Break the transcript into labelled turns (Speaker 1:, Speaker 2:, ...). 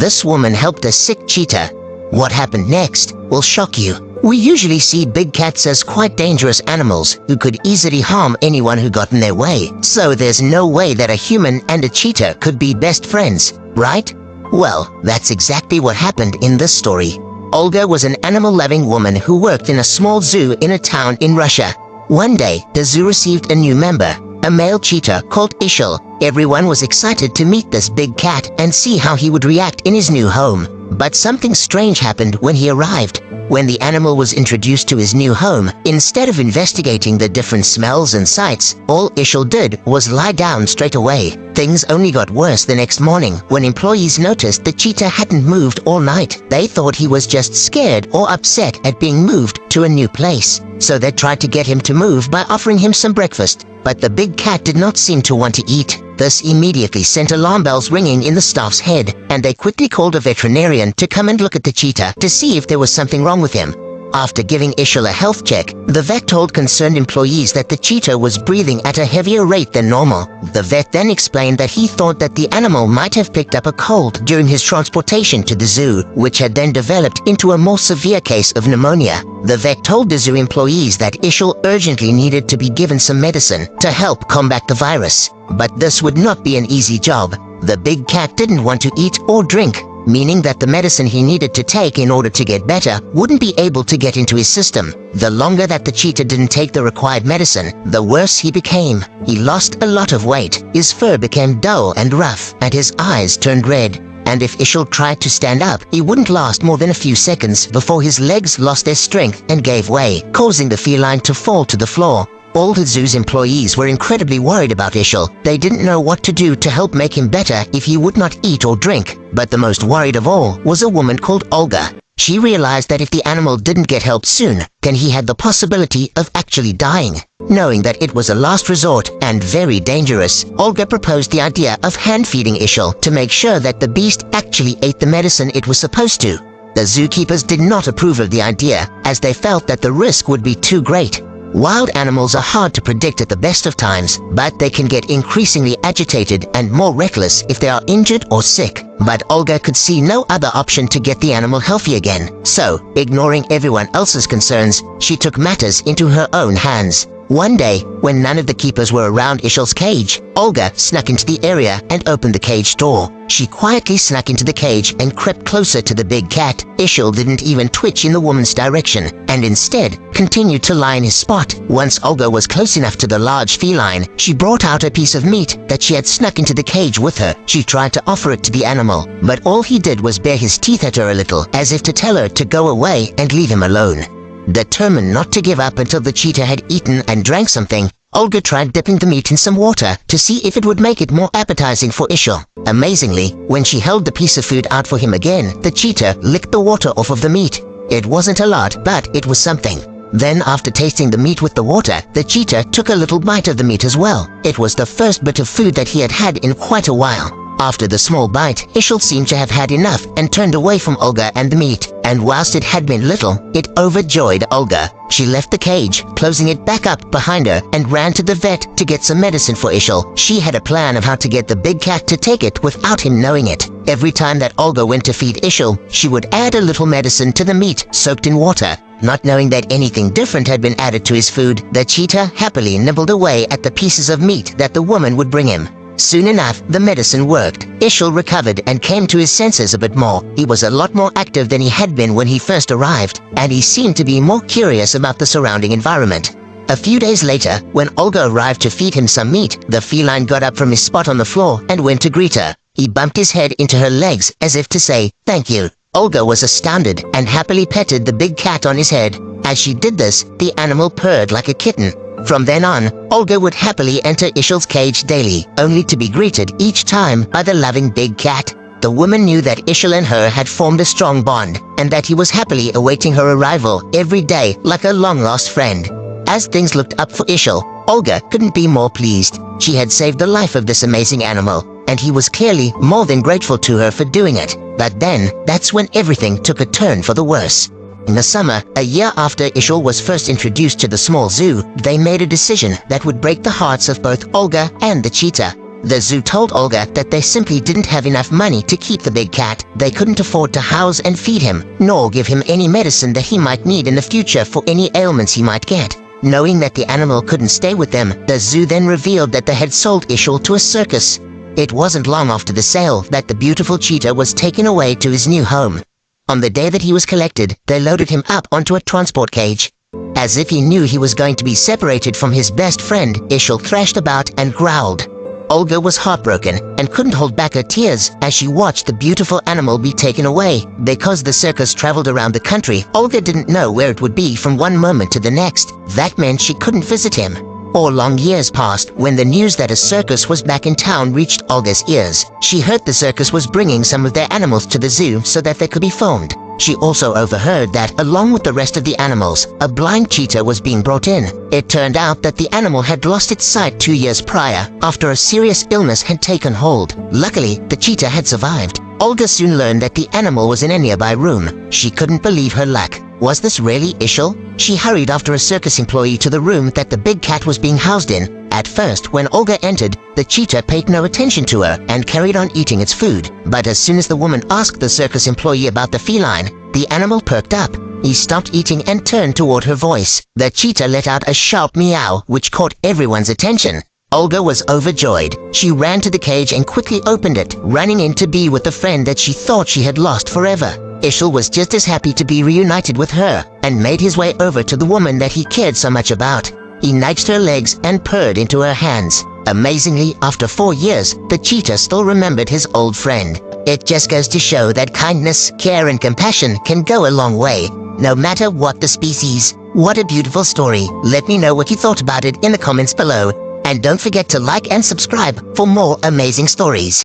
Speaker 1: This woman helped a sick cheetah. What happened next will shock you. We usually see big cats as quite dangerous animals who could easily harm anyone who got in their way. So there's no way that a human and a cheetah could be best friends, right? Well, that's exactly what happened in this story. Olga was an animal-loving woman who worked in a small zoo in a town in Russia. One day, the zoo received a new member, a male cheetah called Ishil. Everyone was excited to meet this big cat and see how he would react in his new home. But something strange happened when he arrived. When the animal was introduced to his new home, instead of investigating the different smells and sights, all Ishil did was lie down straight away. Things only got worse the next morning when employees noticed the cheetah hadn't moved all night. They thought he was just scared or upset at being moved to a new place. So they tried to get him to move by offering him some breakfast. But the big cat did not seem to want to eat. This immediately sent alarm bells ringing in the staff's head, and they quickly called a veterinarian to come and look at the cheetah to see if there was something wrong with him. After giving Ishil a health check, the vet told concerned employees that the cheetah was breathing at a heavier rate than normal. The vet then explained that he thought that the animal might have picked up a cold during his transportation to the zoo, which had then developed into a more severe case of pneumonia. The vet told the zoo employees that Ishil urgently needed to be given some medicine to help combat the virus. But this would not be an easy job. The big cat didn't want to eat or drink, meaning that the medicine he needed to take in order to get better wouldn't be able to get into his system. The longer that the cheetah didn't take the required medicine, the worse he became. He lost a lot of weight, his fur became dull and rough, and his eyes turned red. And if Ishil tried to stand up, he wouldn't last more than a few seconds before his legs lost their strength and gave way, causing the feline to fall to the floor. All the zoo's employees were incredibly worried about Ishil. They didn't know what to do to help make him better if he would not eat or drink. But the most worried of all was a woman called Olga. She realized that if the animal didn't get help soon, then he had the possibility of actually dying. Knowing that it was a last resort and very dangerous, Olga proposed the idea of hand-feeding Ishil to make sure that the beast actually ate the medicine it was supposed to. The zookeepers did not approve of the idea, as they felt that the risk would be too great. Wild animals are hard to predict at the best of times, but they can get increasingly agitated and more reckless if they are injured or sick. But Olga could see no other option to get the animal healthy again. So, ignoring everyone else's concerns, she took matters into her own hands. One day, when none of the keepers were around Ishil's cage, Olga snuck into the area and opened the cage door. She quietly snuck into the cage and crept closer to the big cat. Ishil didn't even twitch in the woman's direction, and instead continued to lie in his spot. Once Olga was close enough to the large feline, she brought out a piece of meat that she had snuck into the cage with her. She tried to offer it to the animal, but all he did was bare his teeth at her a little, as if to tell her to go away and leave him alone. Determined not to give up until the cheetah had eaten and drank something, Olga tried dipping the meat in some water to see if it would make it more appetizing for Ishil. Amazingly, when she held the piece of food out for him again, the cheetah licked the water off of the meat. It wasn't a lot, but it was something. Then, after tasting the meat with the water, the cheetah took a little bite of the meat as well. It was the first bit of food that he had had in quite a while. After the small bite, Ishil seemed to have had enough and turned away from Olga and the meat. And whilst it had been little, it overjoyed Olga. She left the cage, closing it back up behind her, and ran to the vet to get some medicine for Ishil. She had a plan of how to get the big cat to take it without him knowing it. Every time that Olga went to feed Ishil, she would add a little medicine to the meat soaked in water. Not knowing that anything different had been added to his food, the cheetah happily nibbled away at the pieces of meat that the woman would bring him. Soon enough, the medicine worked. Ishil recovered and came to his senses a bit more. He was a lot more active than he had been when he first arrived, and he seemed to be more curious about the surrounding environment. A few days later, when Olga arrived to feed him some meat, the feline got up from his spot on the floor and went to greet her. He bumped his head into her legs as if to say, "Thank you." Olga was astounded and happily petted the big cat on his head. As she did this, the animal purred like a kitten. From then on, Olga would happily enter Ishil's cage daily, only to be greeted each time by the loving big cat. The woman knew that Ishil and her had formed a strong bond, and that he was happily awaiting her arrival every day like a long-lost friend. As things looked up for Ishil, Olga couldn't be more pleased. She had saved the life of this amazing animal, and he was clearly more than grateful to her for doing it. But then, that's when everything took a turn for the worse. In the summer, a year after Ishil was first introduced to the small zoo, they made a decision that would break the hearts of both Olga and the cheetah. The zoo told Olga that they simply didn't have enough money to keep the big cat. They couldn't afford to house and feed him, nor give him any medicine that he might need in the future for any ailments he might get. Knowing that the animal couldn't stay with them, the zoo then revealed that they had sold Ishel to a circus. It wasn't long after the sale that the beautiful cheetah was taken away to his new home. On the day that he was collected, they loaded him up onto a transport cage. As if he knew he was going to be separated from his best friend, Ishel thrashed about and growled. Olga was heartbroken and couldn't hold back her tears as she watched the beautiful animal be taken away. Because the circus traveled around the country, Olga didn't know where it would be from one moment to the next. That meant she couldn't visit him. 4 long years passed when the news that a circus was back in town reached Olga's ears. She heard the circus was bringing some of their animals to the zoo so that they could be filmed. She also overheard that, along with the rest of the animals, a blind cheetah was being brought in. It turned out that the animal had lost its sight 2 years prior, after a serious illness had taken hold. Luckily, the cheetah had survived. Olga soon learned that the animal was in a nearby room. She couldn't believe her luck. Was this really Ishel? She hurried after a circus employee to the room that the big cat was being housed in. At first, when Olga entered, the cheetah paid no attention to her and carried on eating its food. But as soon as the woman asked the circus employee about the feline, the animal perked up. He stopped eating and turned toward her voice. The cheetah let out a sharp meow, which caught everyone's attention. Olga was overjoyed. She ran to the cage and quickly opened it, running in to be with the friend that she thought she had lost forever. Ishel was just as happy to be reunited with her, and made his way over to the woman that he cared so much about. He nudged her legs and purred into her hands. Amazingly, after 4 years, the cheetah still remembered his old friend. It just goes to show that kindness, care, and compassion can go a long way, no matter what the species. What a beautiful story. Let me know what you thought about it in the comments below. And don't forget to like and subscribe for more amazing stories.